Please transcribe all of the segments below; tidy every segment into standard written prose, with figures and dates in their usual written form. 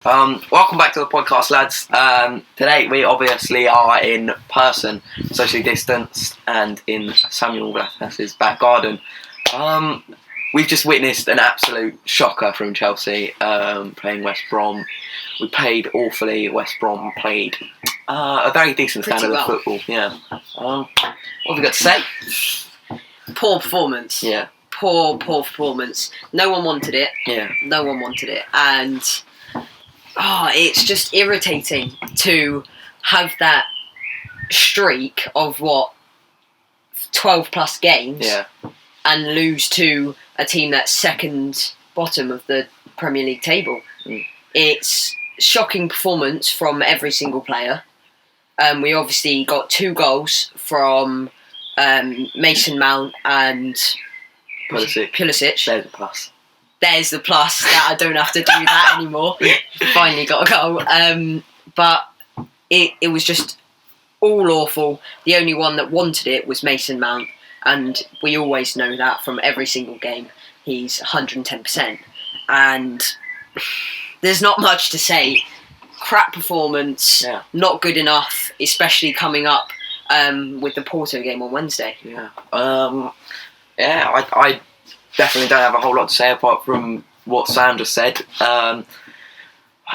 Welcome back to the podcast, lads. Today we obviously are in person, socially distanced, and in Samuel Glass's back garden. We've just witnessed an absolute shocker from Chelsea playing West Brom. We played awfully. West Brom played a very decent standard of football. Yeah. What have we got to say? Poor performance. Yeah. Poor performance. No one wanted it. Yeah. No one wanted it, and it's just irritating to have that streak of 12 plus games, and lose to a team that's second bottom of the Premier League table. It's shocking performance from every single player. We obviously got 2 goals from Mason Mount and Pulisic. There's a plus. There's the plus that I don't have to do that anymore. Finally got a goal. But it was just all awful. The only one that wanted it was Mason Mount, and we always know that from every single game. He's 110%. And there's not much to say. Crap performance, not good enough, especially coming up with the Porto game on Wednesday. I definitely don't have a whole lot to say apart from what Sam just said.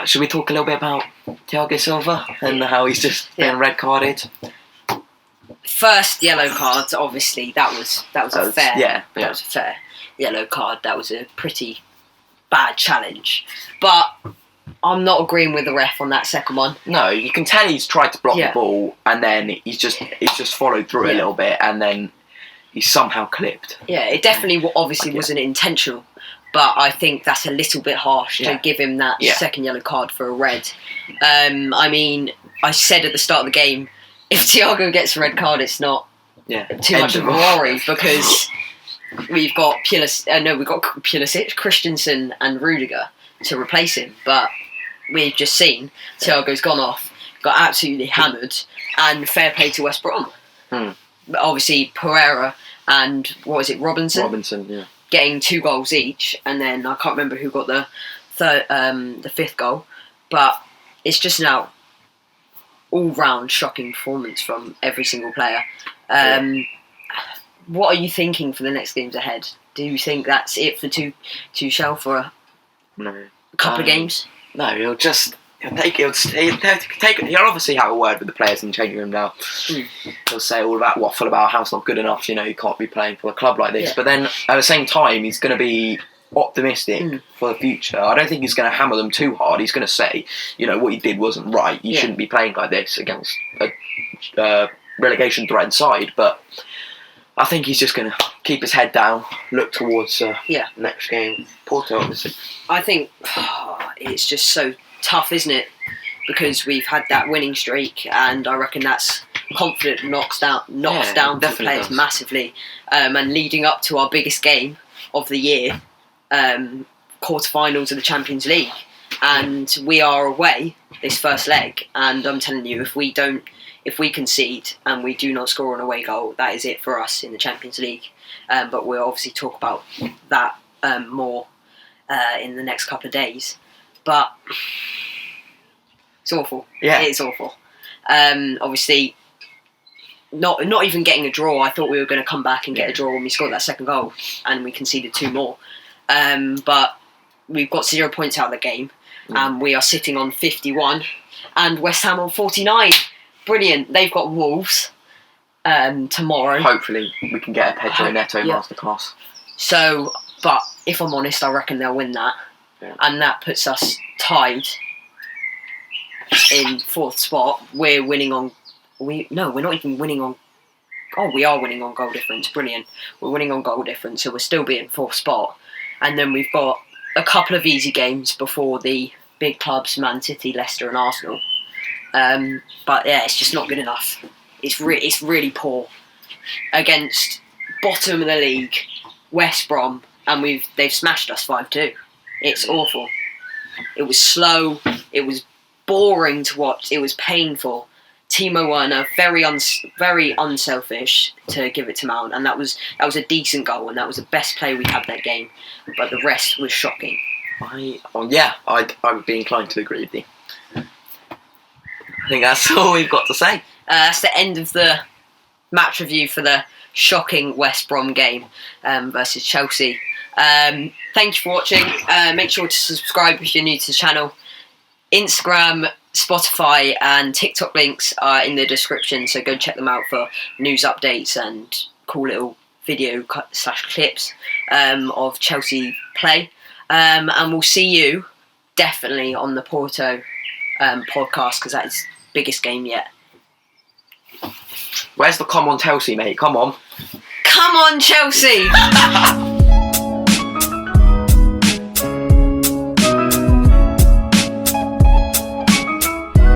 Should we talk a little bit about Thiago Silva and how he's just been red carded? First yellow card, obviously, that was a fair yellow card. That was a pretty bad challenge, but I'm not agreeing with the ref on that second one. No, you can tell he's tried to block the ball, and then he's just followed through a little bit, and then he's somehow clipped. Yeah, it definitely wasn't intentional, but I think that's a little bit harsh to give him that second yellow card for a red. I mean, I said at the start of the game, if Thiago gets a red card, it's not too much of a worry because we've got Pulisic, Christensen, and Rudiger to replace him. But we've just seen Thiago's gone off, got absolutely hammered, and fair play to West Brom. But obviously Pereira and Robinson, getting 2 goals each, and then I can't remember who got the fifth goal, but it's just now all-round shocking performance from every single player. What are you thinking for the next games ahead? Do you think that's it for Tuchel for a couple of games? No, he'll obviously have a word with the players in the changing room now. He'll say all about waffle about how it's not good enough, you can't be playing for a club like this. But then at the same time, he's going to be optimistic for the future. I don't think he's going to hammer them too hard. He's going to say, what you did wasn't right. You shouldn't be playing like this against a relegation threatened side. But I think he's just going to keep his head down, look towards next game, Porto, obviously. I think it's just so tough, isn't it? Because we've had that winning streak, and I reckon that's confident knocks down the players massively. And leading up to our biggest game of the year, quarterfinals of the Champions League, and we are away this first leg. And I'm telling you, if we concede and we do not score an away goal, that is it for us in the Champions League. But we'll obviously talk about that more in the next couple of days. But it's awful. Yeah, it's awful. Obviously, not even getting a draw. I thought we were going to come back and get a draw when we scored that second goal, and we conceded 2 more. But we've got 0 points out of the game, and we are sitting on 51, and West Ham on 49. Brilliant. They've got Wolves tomorrow. Hopefully, we can get a Pedro Neto masterclass. So, but if I'm honest, I reckon they'll win that, and that puts us tied in 4th spot. We're winning on. We're not even winning on. Oh, we are winning on goal difference. Brilliant. We're winning on goal difference, so we'll still be in 4th spot. And then we've got a couple of easy games before the big clubs, Man City, Leicester, and Arsenal. But it's just not good enough. It's really poor against bottom of the league, West Brom, and they've smashed us 5-2. It's awful. It was slow. It was boring to watch. It was painful. Timo Werner, very unselfish to give it to Mount, and that was a decent goal, and that was the best play we had that game. But the rest was shocking. I would be inclined to agree with you. I think that's all we've got to say. That's the end of the match review for the shocking West Brom game versus Chelsea. Thank you for watching. Make sure to subscribe if you're new to the channel. Instagram, Spotify and TikTok links are in the description, so go check them out for news updates and cool little video /clips of Chelsea play. And we'll see you definitely on the Porto podcast, because that is the biggest game yet. Where's the come on Chelsea, mate? Come on. Come on, Chelsea!